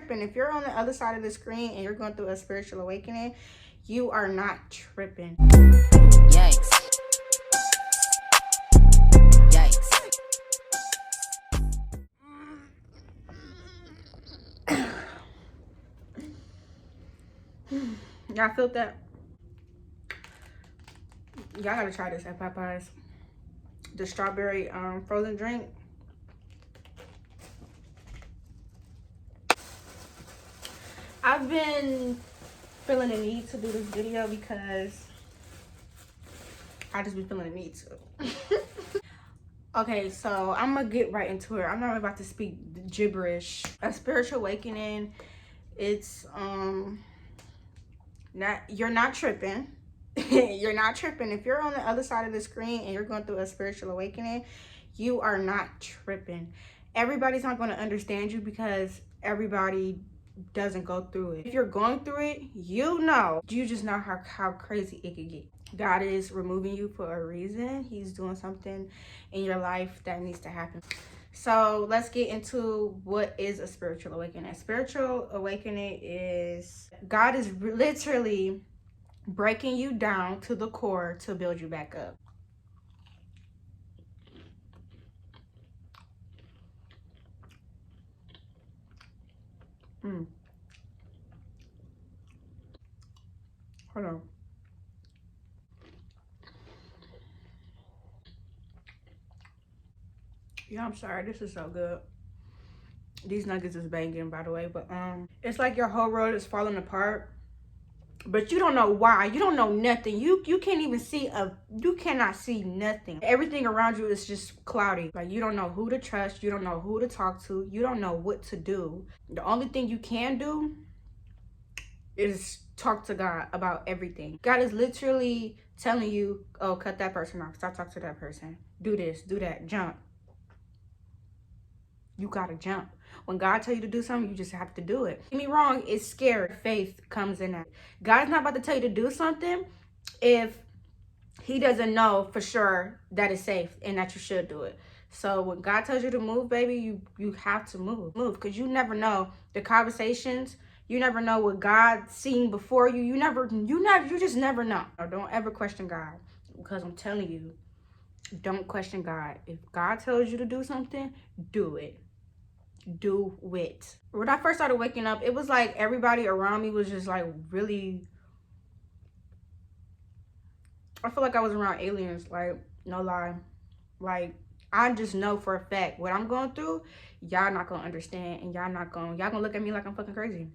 tripping. If you're on the other side of the screen and you're going through a spiritual awakening, you are not tripping. Yikes. Yikes. Y'all felt that? Y'all gotta try this at Popeyes. The strawberry frozen drink. I've been feeling the need to do this video because I just been feeling the need to. Okay, so I'm gonna get right into it. I'm not about to speak gibberish. A spiritual awakening, it's you're not tripping. You're not tripping. If you're on the other side of the screen and you're going through a spiritual awakening, you are not tripping. Everybody's not going to understand you because everybody doesn't go through it. If you're going through it, you just know how crazy it could get. God is removing you for a reason. He's doing something in your life that needs to happen. So let's get into what is a spiritual awakening. A spiritual awakening is God is literally breaking you down to the core to build you back up. Hold on. Yeah, I'm sorry. This is so good. These nuggets is banging, by the way. But it's like your whole world is falling apart. But you don't know why. You don't know nothing. You can't even see you cannot see nothing. Everything around you is just cloudy. Like you don't know who to trust. You don't know who to talk to. You don't know what to do. The only thing you can do is talk to God about everything. God is literally telling you, oh, cut that person off. Stop talking to that person. Do this, do that, jump. You gotta jump. When God tells you to do something, you just have to do it. Don't get me wrong, it's scary. Faith comes in that. God's not about to tell you to do something if he doesn't know for sure that it's safe and that you should do it. So when God tells you to move, baby, you have to move. Because you never know the conversations. You never know what God's seen before you. You just never know. Don't ever question God. Because I'm telling you, don't question God. If God tells you to do something, do it. Do it. When I first started waking up, it was like everybody around me was just like really, I feel like I was around aliens, like no lie. Like I just know for a fact what I'm going through, y'all not gonna understand, and y'all gonna look at me like I'm fucking crazy.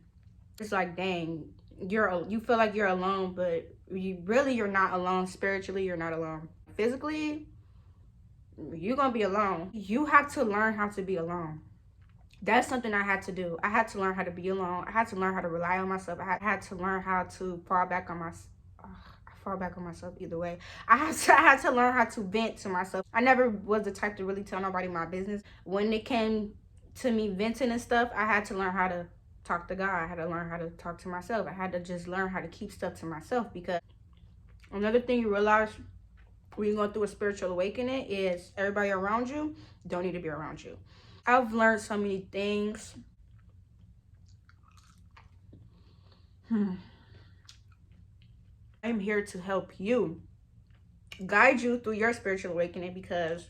It's like, dang, you feel like you're alone, but you're not alone. Spiritually, you're not alone. Physically, you're gonna be alone. You have to learn how to be alone. That's something I had to do. I had to learn how to be alone. I had to learn how to rely on myself. I had to learn how to fall back on myself. I fall back on myself either way. I had to learn how to vent to myself. I never was the type to really tell nobody my business. When it came to me venting and stuff, I had to learn how to talk to God. I had to learn how to talk to myself. I had to just learn how to keep stuff to myself, because another thing you realize when you're going through a spiritual awakening is everybody around you don't need to be around you. I've learned so many things. I'm here to help you, guide you through your spiritual awakening, because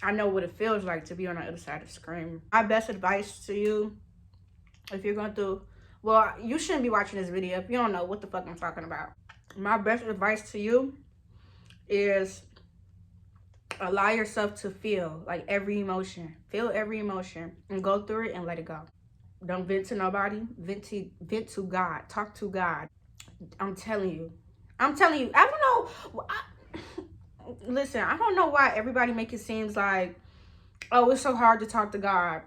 I know what it feels like to be on the other side of the screen. My best advice to you, if you're going through, well, you shouldn't be watching this video if you don't know what the fuck I'm talking about. My best advice to you is allow yourself to feel like every emotion. Feel every emotion and go through it and let it go. Don't vent to nobody. Vent to God. Talk to God. I'm telling you. I don't know. Listen, I don't know why everybody make it seems like, oh, it's so hard to talk to God.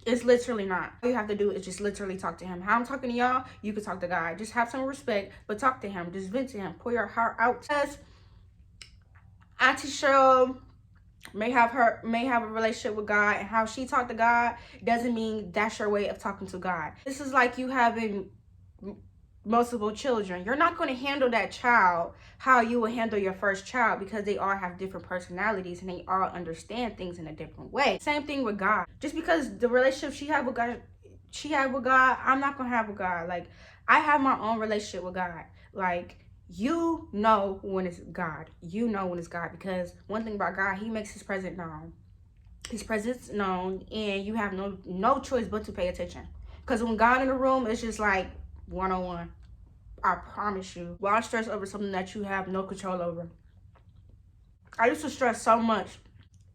It's literally not. All you have to do is just literally talk to him. How I'm talking to y'all, you can talk to God. Just have some respect, but talk to him. Just vent to him. Pour your heart out. Because Auntie Cheryl may have a relationship with God, and how she talked to God doesn't mean that's your way of talking to God. This is like you having multiple children. You're not going to handle that child how you would handle your first child, because they all have different personalities and they all understand things in a different way. Same thing with God. Just because the relationship she had with God she had with God, I'm not gonna have with God. Like, I have my own relationship with God. Like, you know when it's God. You know when it's God, because one thing about God, he makes his presence known. His presence known, and you have no choice but to pay attention. Because when God in the room, it's just like 101. I promise you. Why stress over something that you have no control over? I used to stress so much.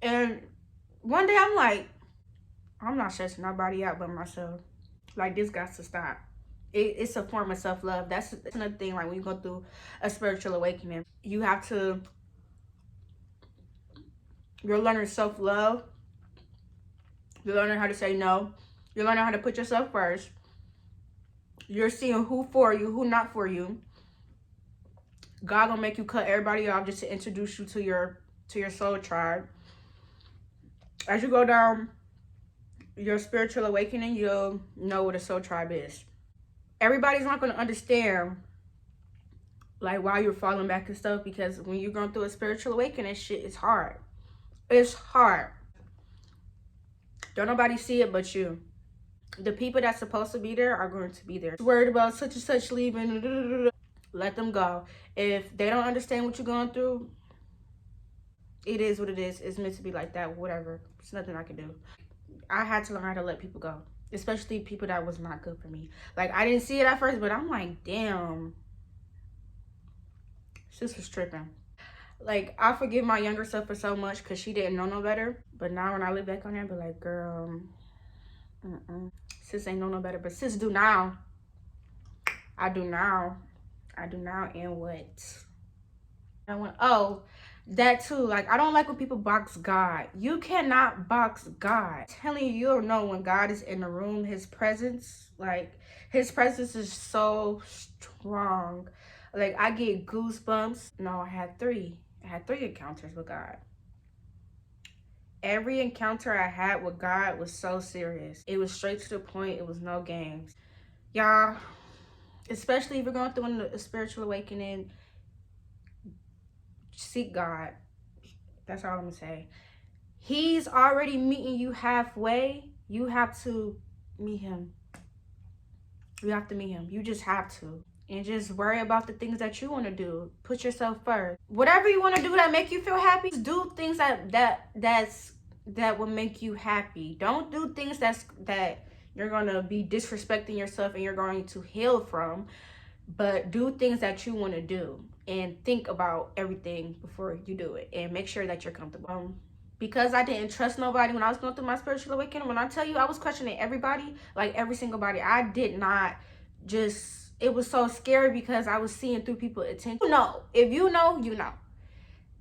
And one day I'm like, I'm not stressing nobody out but myself. Like, this got to stop. It's a form of self-love. That's another thing. Like, when you go through a spiritual awakening, you have to, you're learning self-love. You're learning how to say no. You're learning how to put yourself first. You're seeing who for you, who not for you. God gonna make you cut everybody off just to introduce you to your soul tribe. As you go down your spiritual awakening, you'll know what a soul tribe is. Everybody's not gonna understand like why you're falling back and stuff, because when you're going through a spiritual awakening, shit is hard. It's hard. Don't nobody see it but you. The people that's supposed to be there are going to be there. Worried about such and such leaving. Let them go. If they don't understand what you're going through, it is what it is. It's meant to be like that. Whatever. There's nothing I can do. I had to learn how to let people go, especially people that was not good for me. Like, I didn't see it at first, but I'm like, damn, sis was tripping. Like, I forgive my younger self for so much because she didn't know no better. But now when I look back on her, I be like, girl, sis ain't know no better. But sis do now. I do now. I do now, and what? I want, oh, that too. Like, I don't like when people box God. You cannot box God. I'm telling you, you'll know when God is in the room. His presence, like, his presence is so strong. Like, I get goosebumps. No, I had three encounters with God. Every encounter I had with God was so serious. It was straight to the point. It was no games. Y'all, especially if you're going through a spiritual awakening, seek God. That's all I'm gonna say. He's already meeting you halfway. You have to meet him. You have to meet him. You just have to. And just worry about the things that you want to do. Put yourself first. Whatever you want to do that make you feel happy, do things that will make you happy. Don't do things that you're gonna be disrespecting yourself and you're going to heal from. But do things that you want to do, and think about everything before you do it, and make sure that you're comfortable. Because I didn't trust nobody when I was going through my spiritual awakening, when I tell you I was questioning everybody, like every single body, I did not just, it was so scary because I was seeing through people's attention. You know, if you know, you know.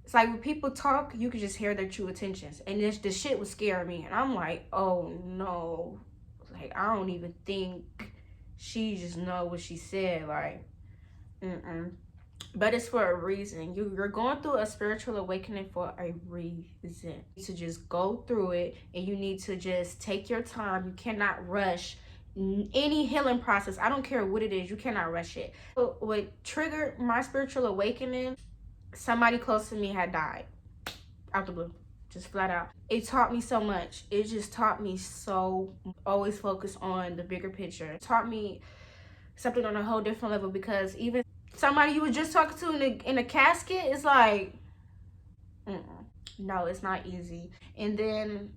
It's like when people talk, you can just hear their true intentions. And the shit was scaring me. And I'm like, oh no. Like, I don't even think she just know what she said. Like, but it's for a reason. You're going through a spiritual awakening for a reason. You need to just go through it, and you need to just take your time. You cannot rush any healing process. I don't care what it is. You cannot rush it. So what triggered my spiritual awakening, somebody close to me had died out the blue, just flat out. It taught me so much. It just taught me so, always focus on the bigger picture. It taught me something on a whole different level, because even somebody you were just talking to in a casket is like, no, it's not easy. And then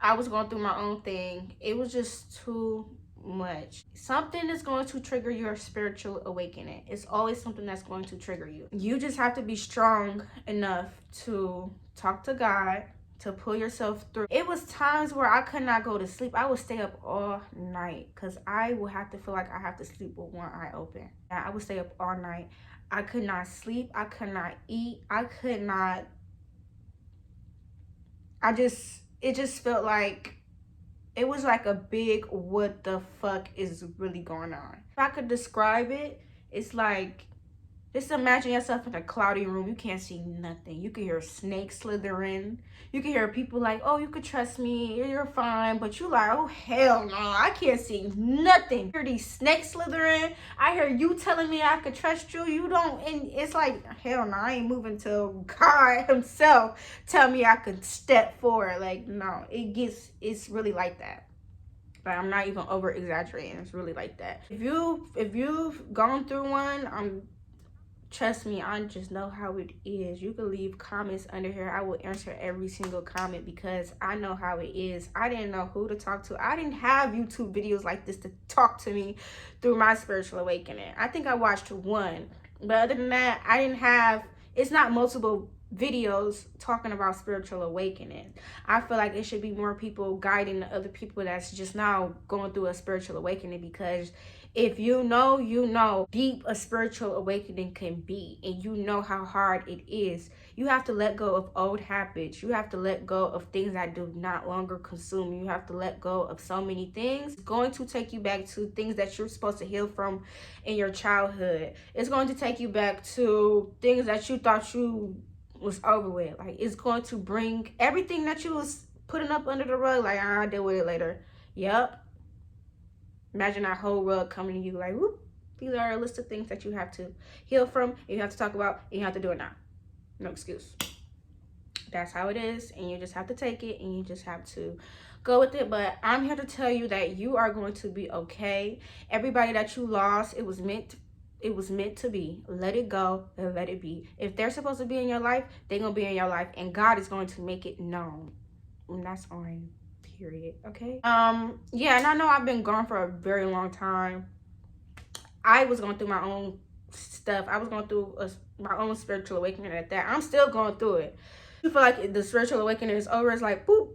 I was going through my own thing. It was just too much. Something is going to trigger your spiritual awakening. It's always something that's going to trigger you. You just have to be strong enough to talk to God, to pull yourself through. It was times where I could not go to sleep. I would stay up all night because I would have to feel like I have to sleep with one eye open. I would stay up all night. I could not sleep. I could not eat. I could not. It just felt like it was like a big what the fuck is really going on. If I could describe it, it's like, just imagine yourself in a cloudy room. You can't see nothing. You can hear snakes slithering. You can hear people like, oh, you could trust me, you're fine. But you like, oh, hell no, I can't see nothing. I hear these snakes slithering. I hear you telling me I could trust you. You don't. And it's like, hell no, I ain't moving till God himself tell me I could step forward. Like, no, it's really like that. But I'm not even over exaggerating. It's really like that. If you've gone through one, trust me, I just know how it is. You can leave comments under here. I will answer every single comment because I know how it is. I didn't know who to talk to. I didn't have YouTube videos like this to talk to me through my spiritual awakening. I think I watched one, but other than that, I didn't have, it's not multiple videos talking about spiritual awakening. I feel like it should be more people guiding the other people that's just now going through a spiritual awakening, because if you know deep a spiritual awakening can be, and you know how hard it is. You have to let go of old habits. You have to let go of things that do not longer consume you. You have to let go of so many things. It's going to take you back to things that you're supposed to heal from in your childhood. It's going to take you back to things that you thought you was over with. Like, it's going to bring everything that you was putting up under the rug, like, I'll deal with it later. Yep. Imagine that whole rug coming to you like, whoop, these are a list of things that you have to heal from, and you have to talk about, and you have to do it now. No excuse. That's how it is, and you just have to take it, and you just have to go with it. But I'm here to tell you that you are going to be okay. Everybody that you lost, it was meant to be. Let it go and let it be. If they're supposed to be in your life, they're going to be in your life, and God is going to make it known. And that's on period. Okay. Yeah, and I know I've been gone for a very long time. I was going through my own stuff. I was going through my own spiritual awakening at that. I'm still going through it. You feel like the spiritual awakening is over, it's like, boop,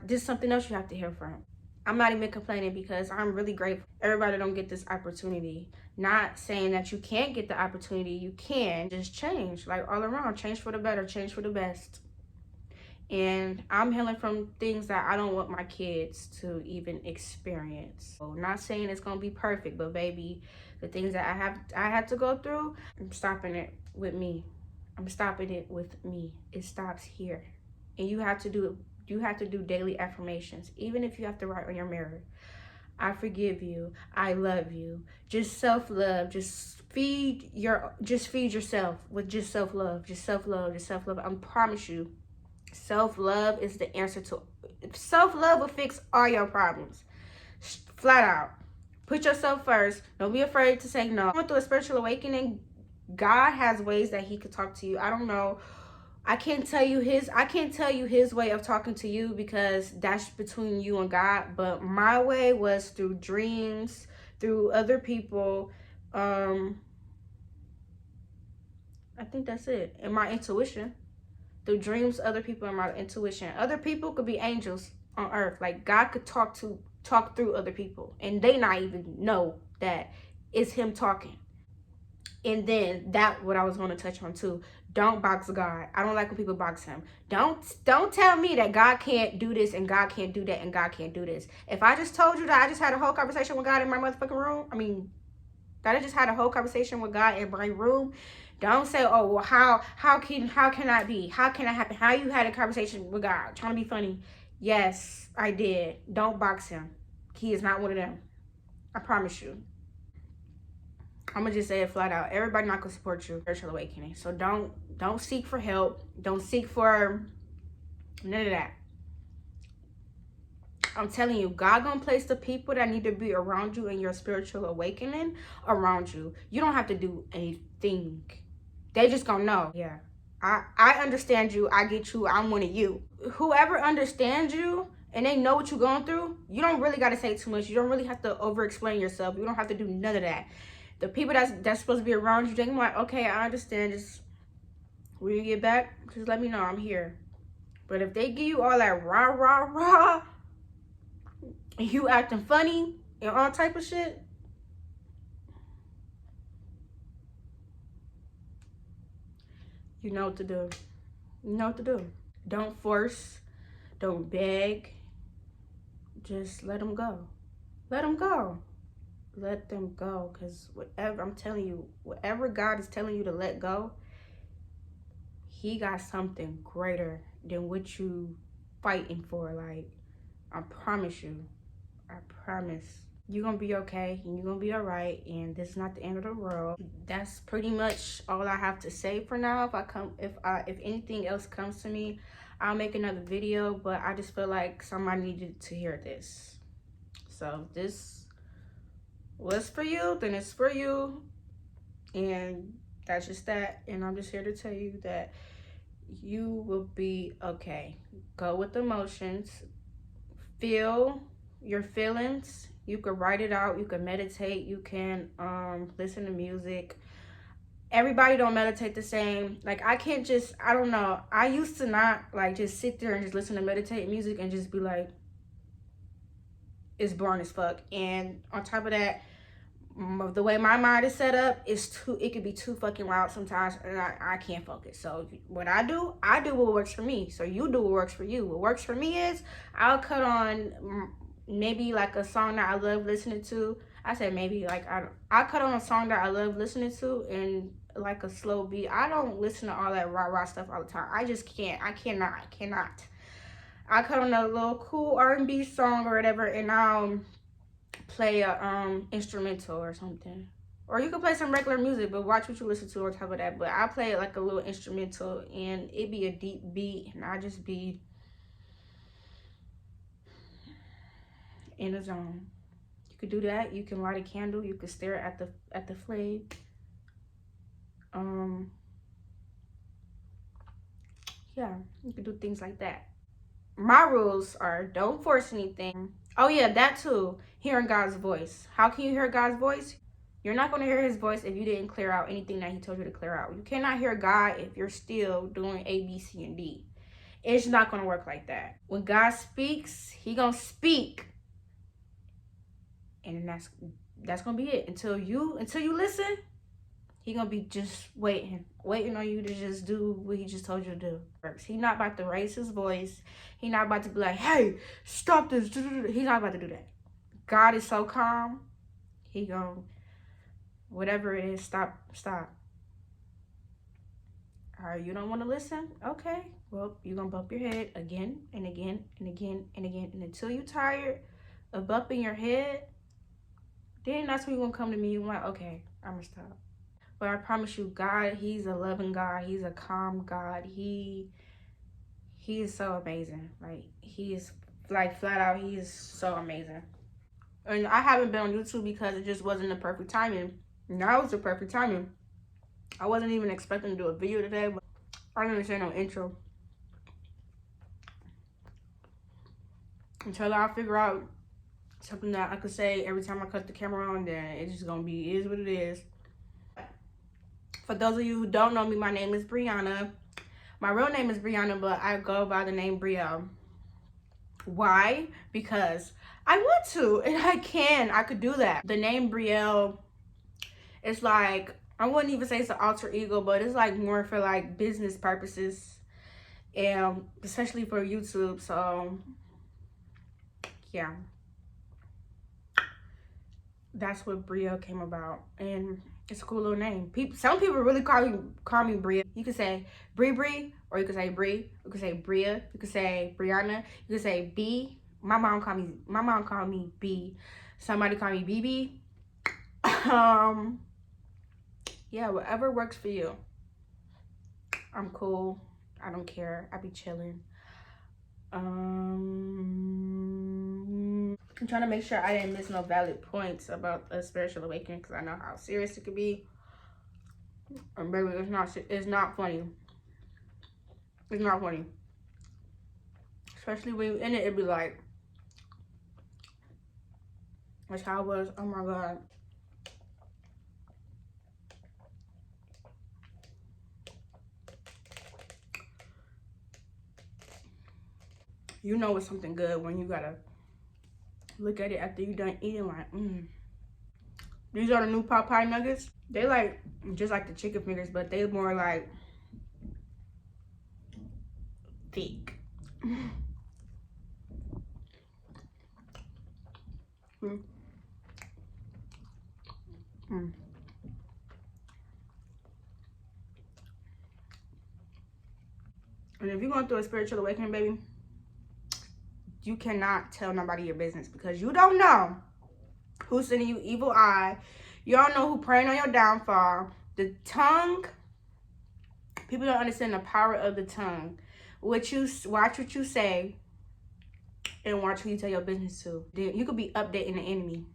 this is something else you have to hear from. I'm not even complaining because I'm really grateful. Everybody don't get this opportunity. Not saying that you can't get the opportunity. You can. Just change, like, all around. Change for the better. Change for the best. And I'm healing from things that I don't want my kids to even experience. So, not saying it's gonna be perfect, but baby, the things that I had to go through, I'm stopping it with me. I'm stopping it with me. It stops here. And you have to do daily affirmations, even if you have to write on your mirror. I forgive you. I love you. Just self-love. Just feed yourself with just self-love. Just self-love. Just self-love. I promise you. Self-love is the answer to self-love will fix all your problems. Flat out. Put yourself first. Don't be afraid to say no. Going through a spiritual awakening, God has ways that he could talk to you. I don't know. I can't tell you his way of talking to you because that's between you and God. But my way was through dreams, through other people. I think that's it. And my intuition. Through dreams, other people, and my intuition. Other people could be angels on earth. Like, God could talk through other people, and they not even know that it's him talking. And then that what I was going to touch on too. Don't box God. I don't like when people box him. Don't tell me that God can't do this and God can't do that and God can't do this. If I just told you that I just had a whole conversation with God in my motherfucking room, that I just had a whole conversation with God in my room. Don't say, oh, well, how can I be? How can that happen? How you had a conversation with God? Trying to be funny. Yes, I did. Don't box him. He is not one of them. I promise you. I'm going to just say it flat out. Everybody not going to support you. Spiritual awakening. So don't seek for help. Don't seek for none of that. I'm telling you, God gonna place the people that need to be around you in your spiritual awakening around you. You don't have to do anything. They just gonna know. Yeah. I understand you. I get you. I'm one of you. Whoever understands you and they know what you're going through, you don't really got to say too much. You don't really have to over-explain yourself. You don't have to do none of that. The people that's supposed to be around you, they can be like, okay, I understand. Just when you get back, just let me know. I'm here. But if they give you all that rah, and you acting funny and all type of shit, you know what to do. You know what to do. Don't force. Don't beg. Just let them go. Let them go. Let them go. Because whatever, I'm telling you, whatever God is telling you to let go, he got something greater than what you fighting for. Like, I promise you. I promise. You're gonna be okay and you're gonna be all right, and this is not the end of the world. That's pretty much all I have to say for now. If anything else comes to me, I'll make another video, but I just feel like somebody needed to hear this. So if this was for you, then it's for you. And that's just that. And I'm just here to tell you that you will be okay. Go with the emotions. Feel your feelings. You can write it out. You can meditate. You can listen to music. Everybody don't meditate the same. Like I don't know. I used to not like just sit there and just listen to meditate music and just be like, it's boring as fuck. And on top of that, the way my mind is set up is it could be too fucking loud sometimes, and I can't focus. So what I do what works for me. So you do what works for you. What works for me is I'll cut on maybe like a song that I love listening to. I said maybe like I cut on a song that I love listening to and like a slow beat. I don't listen to all that rah stuff all the time. I just can't. I cannot. I cut on a little cool R&B song or whatever, and I'll play a instrumental or something. Or you can play some regular music, but watch what you listen to on top of that. But I play like a little instrumental, and it be a deep beat, and I just be in a zone. You could do that. You can light a candle. You could stare at the flame. Yeah, you could do things like that. My rules are don't force anything. Oh yeah, that too. Hearing God's voice. How can you hear God's voice? You're not going to hear his voice if you didn't clear out anything that he told you to clear out. You cannot hear God if you're still doing A, B, C, and D. It's not going to work like that. When God speaks, he going to speak. And that's going to be it. Until you listen, he going to be just waiting on you to just do what he just told you to do. He not about to raise his voice. He not about to be like, hey, stop this. He's not about to do that. God is so calm. He going to, whatever it is, stop. All right, you don't want to listen? Okay. Well, you're going to bump your head again and again and again and again. And until you're tired of bumping your head, then that's when you're going to come to me. You're like, okay, I'm going to stop. But I promise you, God, he's a loving God. He's a calm God. He is so amazing. Like, he is, like, flat out, he is so amazing. And I haven't been on YouTube because it just wasn't the perfect timing. Now it's the perfect timing. I wasn't even expecting to do a video today, but I didn't say no intro. Until I figure out something that I could say every time I cut the camera on, then it's just gonna be, it is what it is. For those of you who don't know me, my name is Brianna. My real name is Brianna, but I go by the name Bre'Elle. Why? Because I want to, and I could do that. The name Bre'Elle, it's like, I wouldn't even say it's an alter ego, but it's like more for like business purposes, and especially for YouTube. So yeah, that's what Bre'Elle came about, and it's a cool little name. Some people really call me Bre'Elle. You could say Bree, or you could say Bree. You could say Bria. You could say Brianna. You could say B. My mom called me B. Somebody call me BB. Yeah, whatever works for you. I'm cool. I don't care. I be chilling. I'm trying to make sure I didn't miss no valid points about a spiritual awakening, because I know how serious it could be. And baby, it's not funny. It's not funny. Especially when you're in it, it'd be like, that's how it was. Oh my God. You know it's something good when you gotta look at it after you done eating, like, These are the new Popeye nuggets. They like, just like the chicken fingers, but they more like thick. And if you're going through a spiritual awakening, baby, you cannot tell nobody your business, because you don't know who's sending you evil eye. You don't know who praying on your downfall. The tongue, people don't understand the power of the tongue. Watch what you say. and watch who you tell your business to. You could be updating the enemy.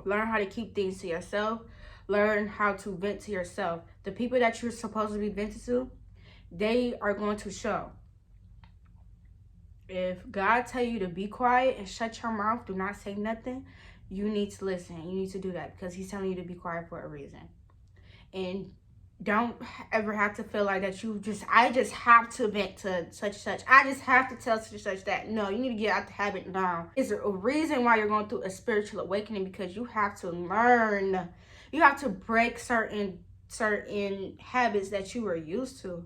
Learn how to keep things to yourself. Learn how to vent to yourself. The people that you're supposed to be venting to, they are going to show. If God tell you to be quiet and shut your mouth, do not say nothing, you need to listen. You need to do that because he's telling you to be quiet for a reason. And don't ever have to feel like that I just have to vent to such. I just have to tell such that. No, you need to get out the habit now. It's a reason why you're going through a spiritual awakening, because you have to learn. You have to break certain habits that you were used to.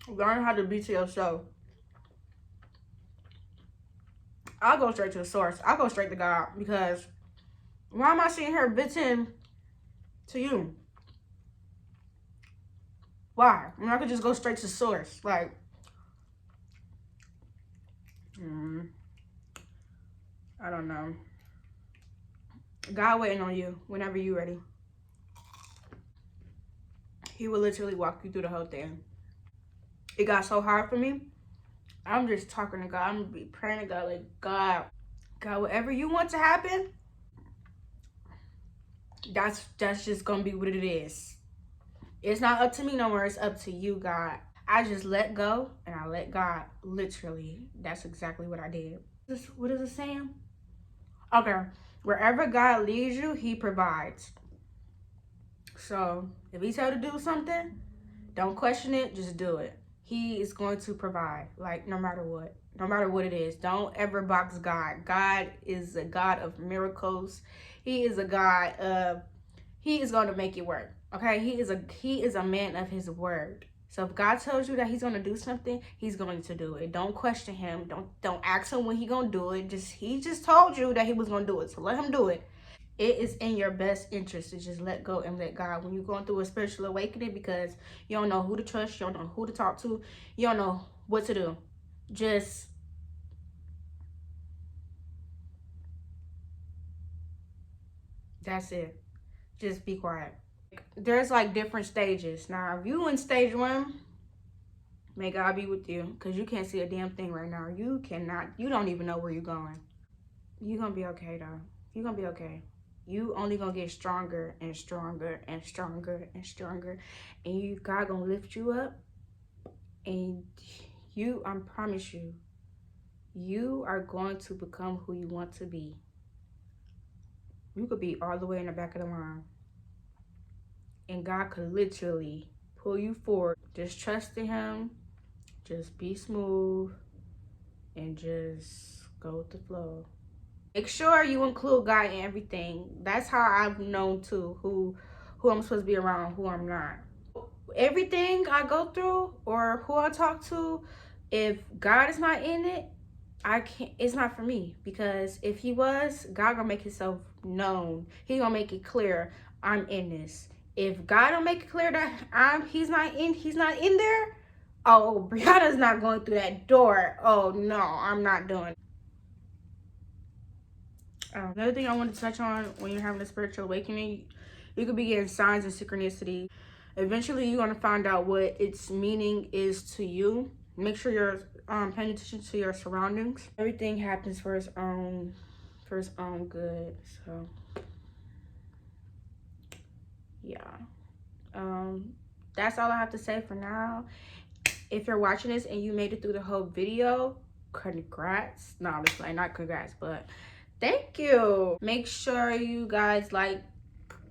Learn how to be to yourself. I'll go straight to the source. I'll go straight to God, because why am I sitting here bitching to you? Why? I mean, I could just go straight to the source. Like, I don't know. God waiting on you whenever you're ready. He will literally walk you through the whole thing. It got so hard for me. I'm just talking to God. I'm gonna be praying to God, like, God, whatever you want to happen, that's just gonna be what it is. It's not up to me no more. It's up to you, God. I just let go and I let God. Literally, that's exactly what I did. What is it saying? Okay, wherever God leads you, he provides. So if he tells you to do something, don't question it, just do it. He is going to provide, like, no matter what it is. Don't ever box God. God is a God of miracles. He is a God of, he is going to make it work. Okay, he is a man of his word. So if God tells you that he's going to do something, he's going to do it. Don't question him. Don't ask him when he's going to do it. He just told you that he was going to do it. So let him do it. It is in your best interest to just let go and let God when you're going through a spiritual awakening, because you don't know who to trust, you don't know who to talk to, you don't know what to do. Just that's it. Just be quiet. There's like different stages. Now, if you in stage 1, may God be with you, because you can't see a damn thing right now. You don't even know where you're going. You're going to be okay, though. You're going to be okay. You only going to get stronger and stronger and stronger and stronger. And God going to lift you up. And I promise you, you are going to become who you want to be. You could be all the way in the back of the line. And God could literally pull you forward. Just trust in him. Just be smooth. And just go with the flow. Make sure you include God in everything. That's how I've known too who I'm supposed to be around, who I'm not. Everything I go through or who I talk to, if God is not in it, I can't. It's not for me, because if he was, God gonna make himself known. He gonna make it clear I'm in this. If God don't make it clear that he's not in there. Oh, Brianna's not going through that door. Oh no, I'm not doing it. Another thing I want to touch on when you're having a spiritual awakening, you could be getting signs of synchronicity. Eventually, you're going to find out what its meaning is to you. Make sure you're paying attention to your surroundings. Everything happens for its own good. So, yeah. That's all I have to say for now. If you're watching this and you made it through the whole video, congrats. No, I'm just like, not congrats, but thank you. Make sure you guys like,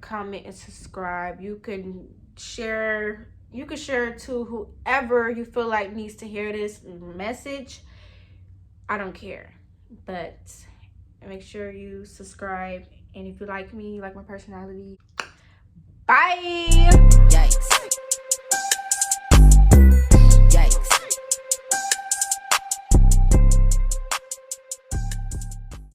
comment, and subscribe. You can share it to whoever you feel like needs to hear this message. I don't care, but make sure you subscribe. And if you like me, you like my personality, bye.